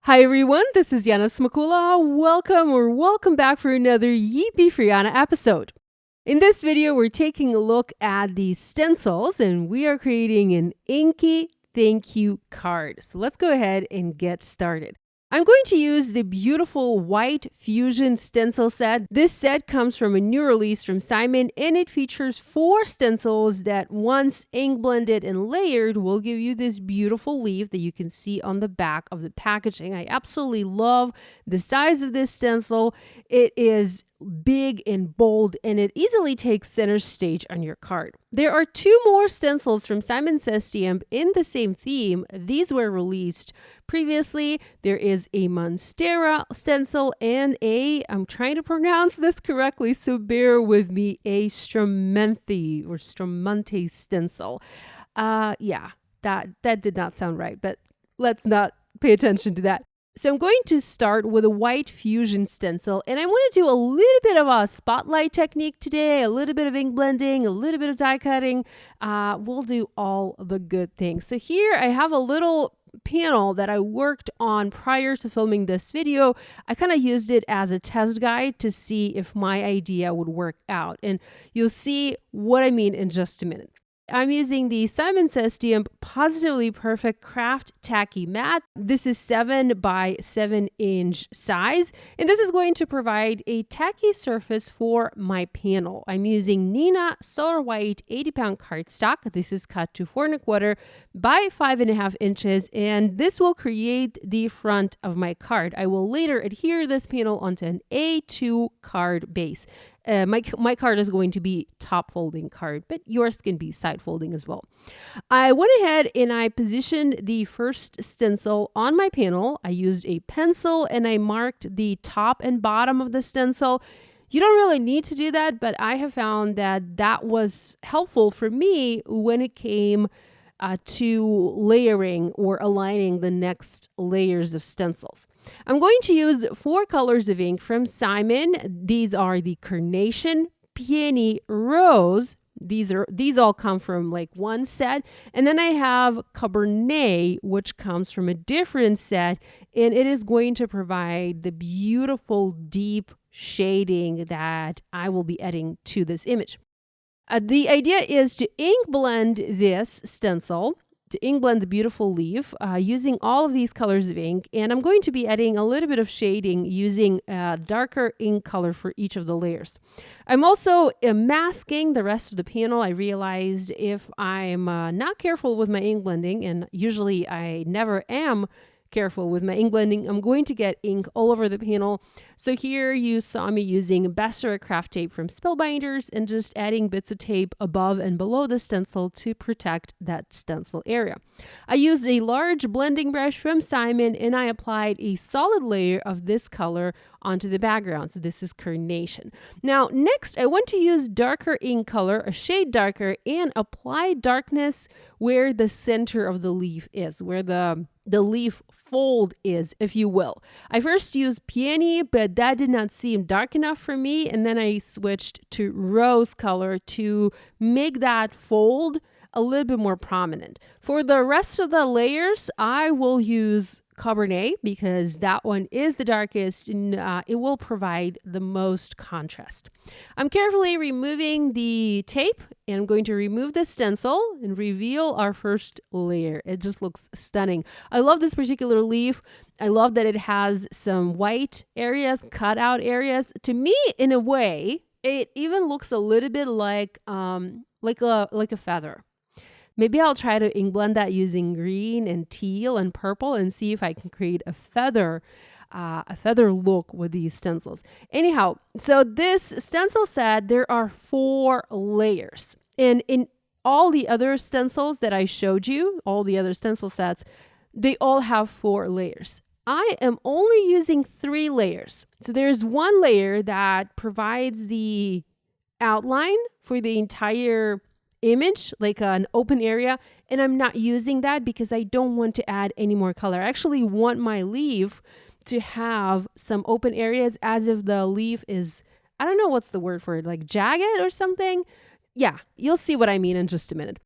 Hi everyone, this is Yana Smakula. Welcome back for another Yeepy for Yana episode. In this video, we're taking a look at the stencils and we are creating an inky thank you card. So let's go ahead and get started. I'm going to use the beautiful White Fusion Stencil set. This set comes from a new release from Simon and it features 4 stencils that once ink blended and layered will give you this beautiful leaf that you can see on the back of the packaging. I absolutely love the size of this stencil. It is big and bold and it easily takes center stage on your card. There are 2 more stencils from Simon Says Stamp in the same theme. These were released previously. There is a Monstera stencil and I'm trying to pronounce this correctly, so bear with me, a Stromante stencil. That did not sound right, but let's not pay attention to that. So I'm going to start with a White Fusion Stencil, and I want to do a little bit of a spotlight technique today, a little bit of ink blending, a little bit of die cutting. We'll do all the good things. So here I have a little panel that I worked on prior to filming this video. I kind of used it as a test guide to see if my idea would work out, and you'll see what I mean in just a minute. I'm using the Simon Says Stamp Positively Perfect Craft Tacky Mat. This is 7 by 7 inch size, and this is going to provide a tacky surface for my panel. I'm using Nina Solar White 80-pound cardstock. This is cut to 4 1/4 by 5.5 inches, and this will create the front of my card. I will later adhere this panel onto an A2 card base. My card is going to be top folding card, but yours can be side folding as well. I went ahead and I positioned the first stencil on my panel. I used a pencil and I marked the top and bottom of the stencil. You don't really need to do that, but I have found that was helpful for me when it came to layering or aligning the next layers of stencils. I'm going to use 4 colors of ink from Simon. These are the Carnation, Peony, Rose. These all come from like one set. And then I have Cabernet, which comes from a different set, and it is going to provide the beautiful deep shading that I will be adding to this image. The idea is to ink blend this stencil, to ink blend the beautiful leaf using all of these colors of ink. And I'm going to be adding a little bit of shading using a darker ink color for each of the layers. I'm also masking the rest of the panel. I realized if I'm not careful with my ink blending, and usually I never am careful with my ink blending, I'm going to get ink all over the panel. So here you saw me using Bessera craft tape from Spellbinders and just adding bits of tape above and below the stencil to protect that stencil area. I used a large blending brush from Simon and I applied a solid layer of this color onto the background. So this is Carnation. Now next I want to use darker ink color, a shade darker, and apply darkness where the center of the leaf is, where the leaf fold is, if you will. I first used Peony, but that did not seem dark enough for me, and then I switched to rose color to make that fold a little bit more prominent. For the rest of the layers, I will use Cabernet because that one is the darkest and it will provide the most contrast. I'm carefully removing the tape and I'm going to remove the stencil and reveal our first layer. It just looks stunning. I love this particular leaf. I love that it has some white areas, cut out areas. To me, in a way, it even looks a little bit like a feather. Maybe I'll try to ink blend that using green and teal and purple and see if I can create a feather look with these stencils. Anyhow, so this stencil set, there are 4 layers. And in all the other stencils that I showed you, all the other stencil sets, they all have 4 layers. I am only using 3 layers. So there's 1 layer that provides the outline for the entire image, like an open area, and I'm not using that because I don't want to add any more color. I actually want my leaf to have some open areas as if the leaf is, I don't know what's the word for it, like jagged or something. Yeah, you'll see what I mean in just a minute.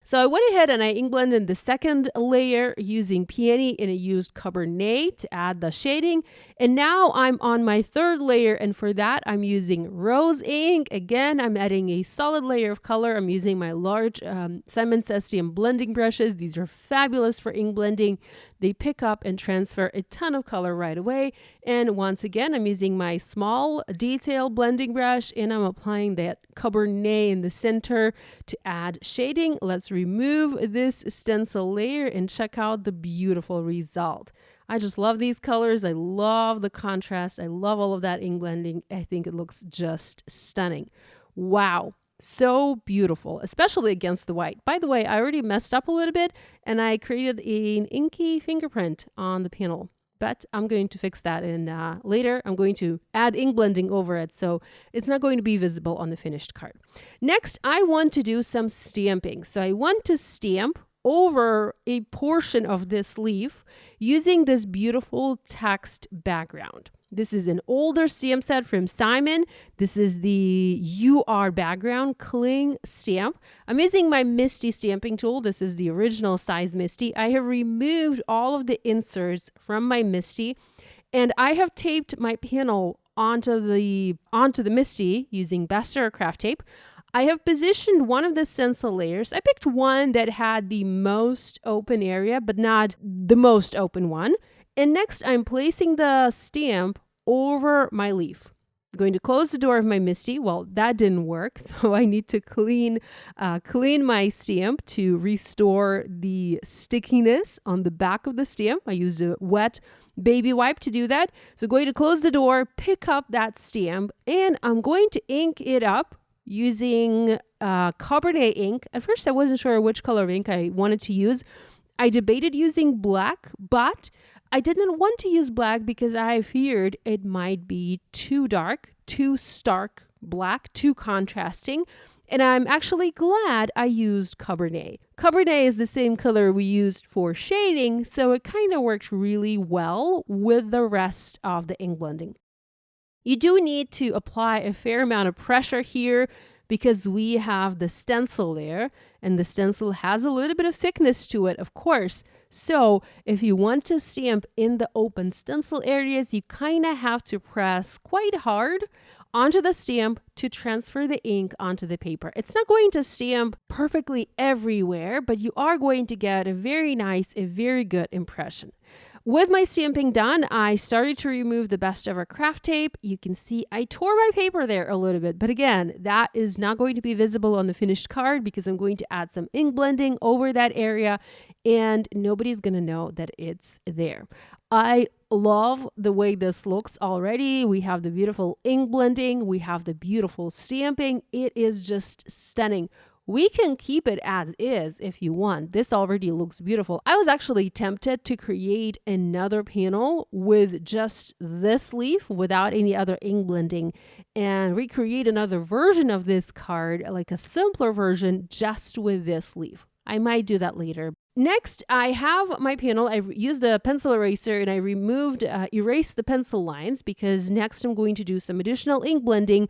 So I went ahead and I ink blended the second layer using peony, and I used Cabernet to add the shading. And now I'm on my third layer, and for that I'm using rose ink. Again, I'm adding a solid layer of color. I'm using my large Simon Says blending brushes. These are fabulous for ink blending. They pick up and transfer a ton of color right away. And once again, I'm using my small detail blending brush, and I'm applying that Cabernet in the center to add shading. Let's remove this stencil layer and check out the beautiful result. I just love these colors. I love the contrast. I love all of that ink blending. I think it looks just stunning. Wow. So beautiful, especially against the white. By the way, I already messed up a little bit and I created an inky fingerprint on the panel, but I'm going to fix that in later. I'm going to add ink blending over it, so it's not going to be visible on the finished card. Next, I want to do some stamping. So I want to stamp over a portion of this leaf using this beautiful text background. This is an older stamp set from Simon. This is the UR background cling stamp. I'm using my Misty stamping tool. This is the original size Misty. I have removed all of the inserts from my Misty, and I have taped my panel onto the Misty using Bester craft tape. I have positioned one of the stencil layers. I picked one that had the most open area, but not the most open one. And next, I'm placing the stamp over my leaf. I'm going to close the door of my Misty. Well, that didn't work, so I need to clean my stamp to restore the stickiness on the back of the stamp. I used a wet baby wipe to do that. So I'm going to close the door, pick up that stamp, and I'm going to ink it up using Cabernet ink. At first, I wasn't sure which color of ink I wanted to use. I debated using black, but I didn't want to use black because I feared it might be too dark, too stark black, too contrasting. And I'm actually glad I used Cabernet. Cabernet is the same color we used for shading, so it kind of works really well with the rest of the ink blending. You do need to apply a fair amount of pressure here because we have the stencil there, and the stencil has a little bit of thickness to it, of course. So if you want to stamp in the open stencil areas, you kind of have to press quite hard onto the stamp to transfer the ink onto the paper. It's not going to stamp perfectly everywhere, but you are going to get a very nice, a very good impression. With my stamping done, I started to remove the Best Ever craft tape. You can see I tore my paper there a little bit, but again, that is not going to be visible on the finished card because I'm going to add some ink blending over that area and nobody's going to know that it's there. I love the way this looks already. We have the beautiful ink blending. We have the beautiful stamping. It is just stunning. We can keep it as is if you want. This already looks beautiful. I was actually tempted to create another panel with just this leaf without any other ink blending and recreate another version of this card, like a simpler version just with this leaf. I might do that later. Next, I have my panel. I used a pencil eraser and I erased the pencil lines because next I'm going to do some additional ink blending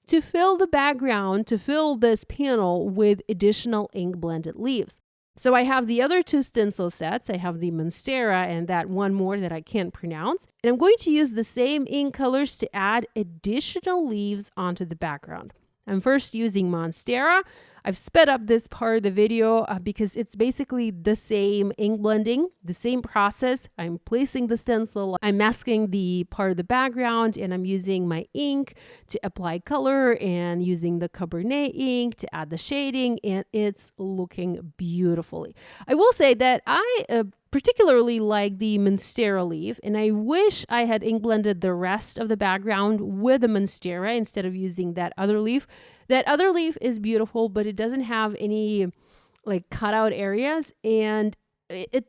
to fill the background, to fill this panel with additional ink blended leaves. So I have the other two stencil sets. I have the Monstera and that one more that I can't pronounce. And I'm going to use the same ink colors to add additional leaves onto the background. I'm first using Monstera. I've sped up this part of the video because it's basically the same ink blending, the same process. I'm placing the stencil, I'm masking the part of the background, and I'm using my ink to apply color and using the Cabernet ink to add the shading, and it's looking beautifully. I will say that I particularly like the Monstera leaf, and I wish I had ink blended the rest of the background with the Monstera instead of using that other leaf. That other leaf is beautiful, but it doesn't have any like cutout areas, and it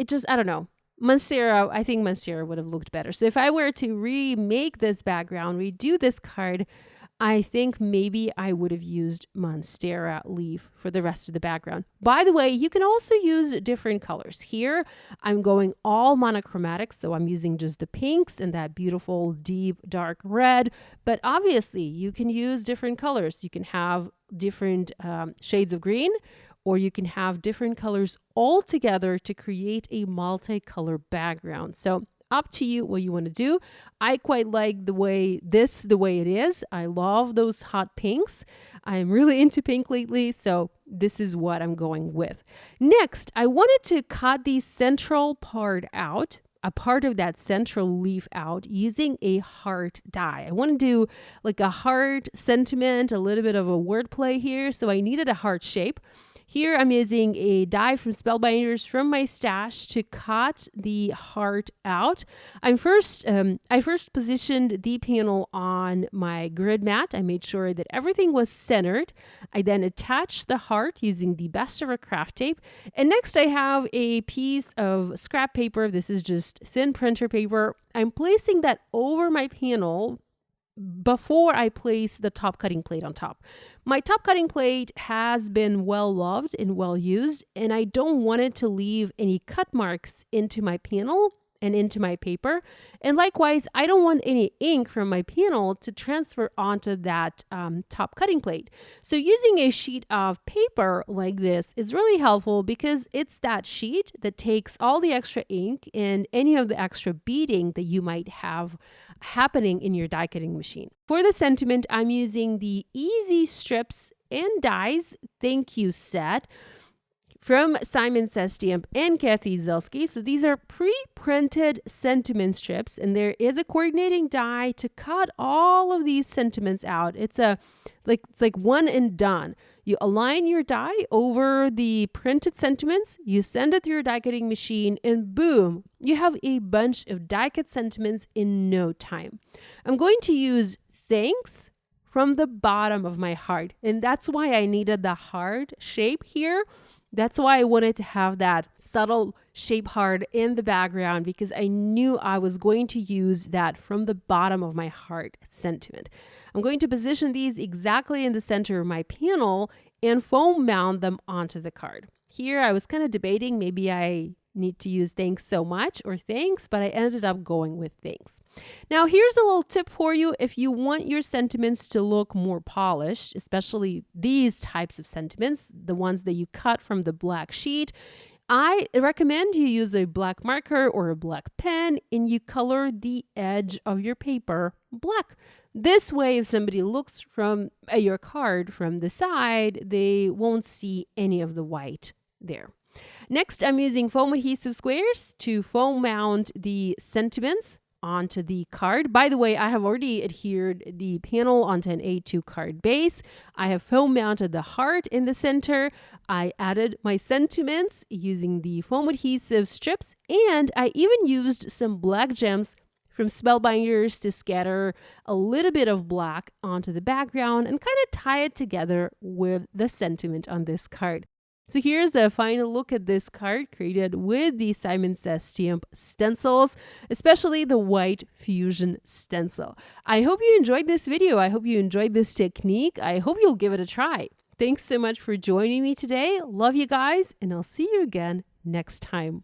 just, I don't know. Monstera, I think Monstera would have looked better. So if I were to remake this background, redo this card, I think maybe I would have used Monstera leaf for the rest of the background. By the way, you can also use different colors. Here, I'm going all monochromatic, so I'm using just the pinks and that beautiful deep dark red. But obviously, you can use different colors. You can have different shades of green, or you can have different colors all together to create a multicolor background. So up to you what you want to do. I quite like the way it is. I love those hot pinks. I'm really into pink lately, so this is what I'm going with. Next, I wanted to cut the central part out, a part of that central leaf out, using a heart die. I want to do like a heart sentiment, a little bit of a wordplay here, so I needed a heart shape. Here I'm using a die from Spellbinders from my stash to cut the heart out. I first positioned the panel on my grid mat. I made sure that everything was centered. I then attached the heart using the Best Ever Craft Tape. And next I have a piece of scrap paper. This is just thin printer paper. I'm placing that over my panel before I place the top cutting plate on top. My top cutting plate has been well loved and well used, and I don't want it to leave any cut marks into my panel and into my paper. And likewise, I don't want any ink from my panel to transfer onto that top cutting plate. So using a sheet of paper like this is really helpful because it's that sheet that takes all the extra ink and any of the extra beading that you might have happening in your die cutting machine. For the sentiment, I'm using the Easy Strips and Dies Thank You set from Simon Says Stamp and Kathy Zelski. So these are pre-printed sentiment strips, and there is a coordinating die to cut all of these sentiments out. It's like one and done. You align your die over the printed sentiments, you send it through your die cutting machine, and boom, you have a bunch of die cut sentiments in no time. I'm going to use thanks from the bottom of my heart, and that's why I needed the heart shape here. That's why I wanted to have that subtle shape heart in the background, because I knew I was going to use that from the bottom of my heart sentiment. I'm going to position these exactly in the center of my panel and foam mount them onto the card. Here I was kind of debating, maybe I need to use thanks so much or thanks, but I ended up going with thanks. Now here's a little tip for you. If you want your sentiments to look more polished, especially these types of sentiments, the ones that you cut from the black sheet, I recommend you use a black marker or a black pen and you color the edge of your paper black. This way, if somebody looks from at your card from the side, they won't see any of the white there. Next, I'm using foam adhesive squares to foam mount the sentiments onto the card. By the way, I have already adhered the panel onto an A2 card base. I have foam mounted the heart in the center. I added my sentiments using the foam adhesive strips, and I even used some black gems from Spellbinders to scatter a little bit of black onto the background and kind of tie it together with the sentiment on this card. So here's the final look at this card created with the Simon Says Stamp stencils, especially the White Fusion Stencil. I hope you enjoyed this video. I hope you enjoyed this technique. I hope you'll give it a try. Thanks so much for joining me today. Love you guys, and I'll see you again next time.